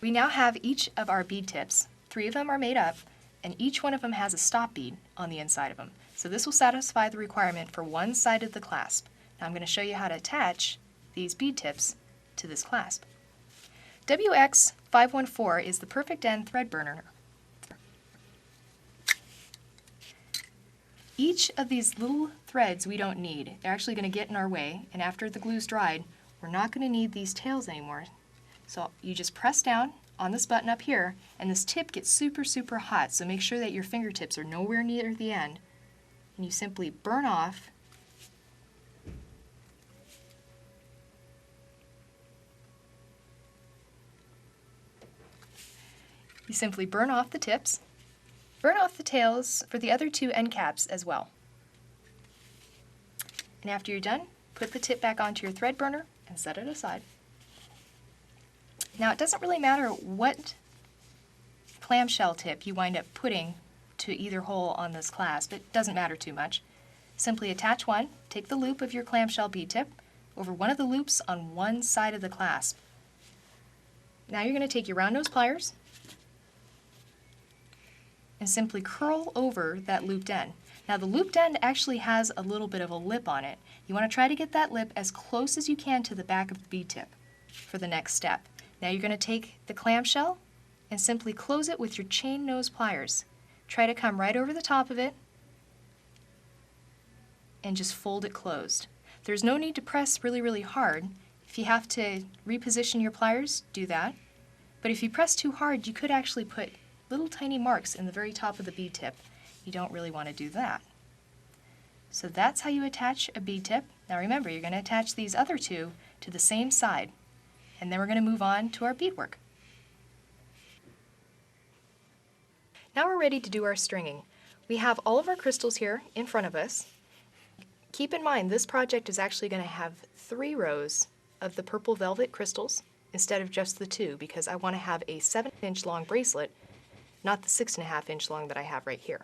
We now have each of our bead tips. 3 of them are made up, and each one of them has a stop bead on the inside of them. So this will satisfy the requirement for one side of the clasp. Now I'm going to show you how to attach these bead tips to this clasp. WX514 is the perfect end thread burner. Each of these little threads we don't need. They're actually going to get in our way, and after the glue's dried, we're not going to need these tails anymore. So you just press down on this button up here, and this tip gets super, super hot, so make sure that your fingertips are nowhere near the end, and you simply burn off the tips, burn off the tails for the other 2 end caps as well. And after you're done, put the tip back onto your thread burner and set it aside. Now it doesn't really matter what clamshell tip you wind up putting to either hole on this clasp. It doesn't matter too much. Simply attach one, take the loop of your clamshell bead tip over one of the loops on one side of the clasp. Now you're going to take your round nose pliers and simply curl over that looped end. Now the looped end actually has a little bit of a lip on it. You want to try to get that lip as close as you can to the back of the bead tip for the next step. Now you're going to take the clamshell and simply close it with your chain nose pliers. Try to come right over the top of it and just fold it closed. There's no need to press really, really hard. If you have to reposition your pliers, do that. But if you press too hard, you could actually put little tiny marks in the very top of the bead tip. You don't really want to do that. So that's how you attach a bead tip. Now remember, you're going to attach these other 2 to the same side. And then we're going to move on to our beadwork. Now we're ready to do our stringing. We have all of our crystals here in front of us. Keep in mind this project is actually going to have 3 rows of the purple velvet crystals instead of just the 2, because I want to have a 7-inch long bracelet, not the 6.5-inch long that I have right here.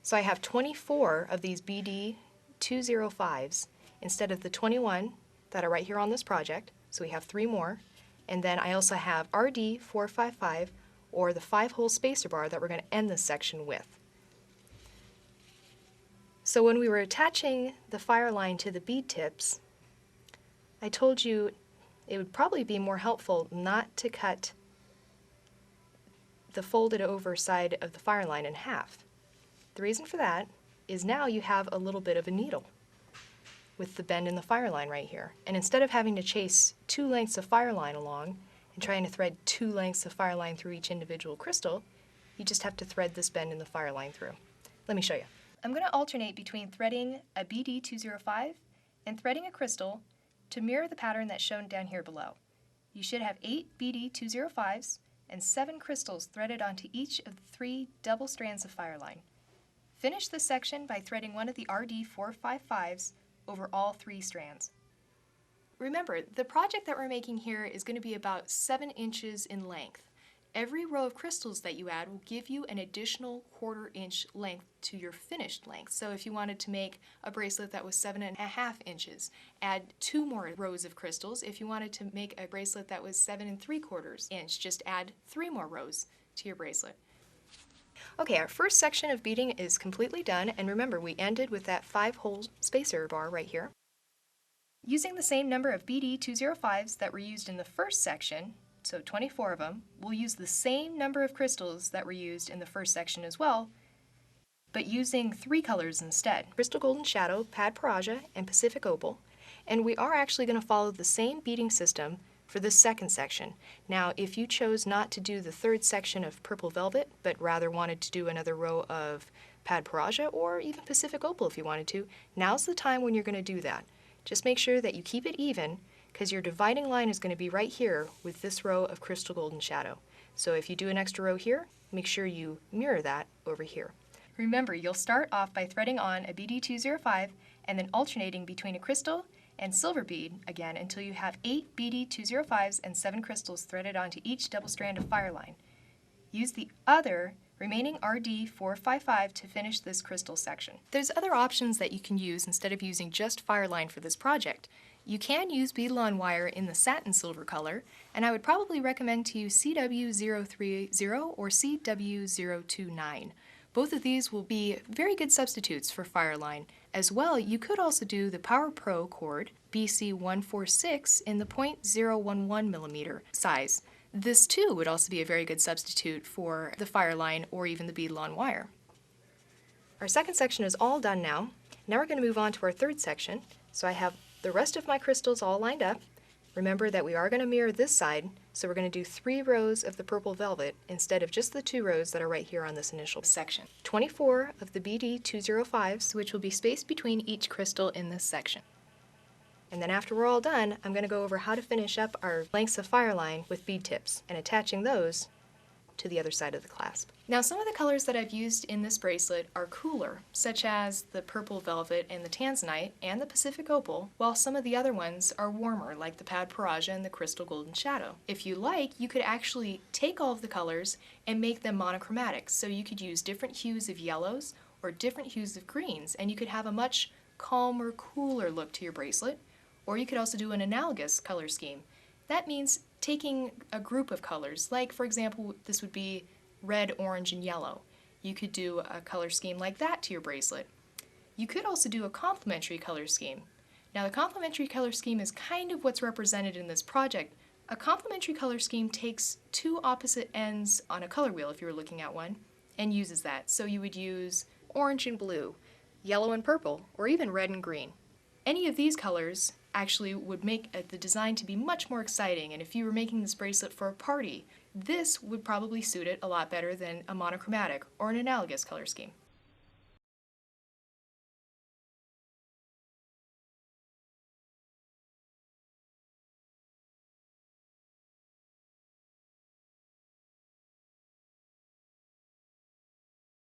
So I have 24 of these BD205s instead of the 21 that are right here on this project. So we have 3 more, and then I also have RD455, or the 5-hole spacer bar that we're going to end this section with. So when we were attaching the fire line to the bead tips, I told you it would probably be more helpful not to cut the folded over side of the fire line in half. The reason for that is now you have a little bit of a needle with the bend in the fire line right here. And instead of having to chase 2 lengths of fire line along and trying to thread 2 lengths of fire line through each individual crystal, you just have to thread this bend in the fire line through. Let me show you. I'm going to alternate between threading a BD205 and threading a crystal to mirror the pattern that's shown down here below. You should have 8 BD205s and 7 crystals threaded onto each of the 3 double strands of fire line. Finish this section by threading one of the RD455s over all 3 strands. Remember, the project that we're making here is going to be about 7 inches in length. Every row of crystals that you add will give you an additional 1/4 inch length to your finished length. So if you wanted to make a bracelet that was 7.5 inches, add 2 more rows of crystals. If you wanted to make a bracelet that was 7.75 inch, just add 3 more rows to your bracelet. Okay, our first section of beading is completely done, and remember we ended with that 5-hole spacer bar right here. Using the same number of BD205s that were used in the first section, so 24 of them, we'll use the same number of crystals that were used in the first section as well, but using 3 colors instead: Crystal Golden Shadow, Pad Paraja, and Pacific Opal. And we are actually going to follow the same beading system for this second section. Now, if you chose not to do the 3rd section of Purple Velvet, but rather wanted to do another row of Pad Paraja or even Pacific Opal if you wanted to, now's the time when you're going to do that. Just make sure that you keep it even, because your dividing line is going to be right here with this row of Crystal Golden Shadow. So if you do an extra row here, make sure you mirror that over here. Remember, you'll start off by threading on a BD205 and then alternating between a crystal and silver bead again until you have 8 BD205s and 7 crystals threaded onto each double strand of fire line. Use the other remaining RD455 to finish this crystal section. There's other options that you can use instead of using just fire line for this project. You can use beadlon wire in the satin silver color, and I would probably recommend to use CW030 or CW029. Both of these will be very good substitutes for Fireline. As well, you could also do the Power Pro cord BC146 in the .011 millimeter size. This too would also be a very good substitute for the Fireline or even the beadlon wire. Our second section is all done now. Now we're going to move on to our third section. So I have the rest of my crystals all lined up. Remember that we are going to mirror this side, so we're going to do 3 rows of the purple velvet instead of just the 2 rows that are right here on this initial section. 24 of the BD205s, which will be spaced between each crystal in this section. And then after we're all done, I'm going to go over how to finish up our lengths of Fireline with bead tips and attaching those to the other side of the clasp. Now, some of the colors that I've used in this bracelet are cooler, such as the purple velvet and the tanzanite and the Pacific opal, while some of the other ones are warmer, like the pad paraja and the crystal golden shadow. If you like, you could actually take all of the colors and make them monochromatic, so you could use different hues of yellows or different hues of greens, and you could have a much calmer, cooler look to your bracelet. Or you could also do an analogous color scheme. That means taking a group of colors, like for example, this would be red, orange, and yellow. You could do a color scheme like that to your bracelet. You could also do a complementary color scheme. Now, the complementary color scheme is kind of what's represented in this project. A complementary color scheme takes 2 opposite ends on a color wheel, if you were looking at one, and uses that. So you would use orange and blue, yellow and purple, or even red and green. Any of these colors actually would make the design to be much more exciting, and if you were making this bracelet for a party, this would probably suit it a lot better than a monochromatic or an analogous color scheme.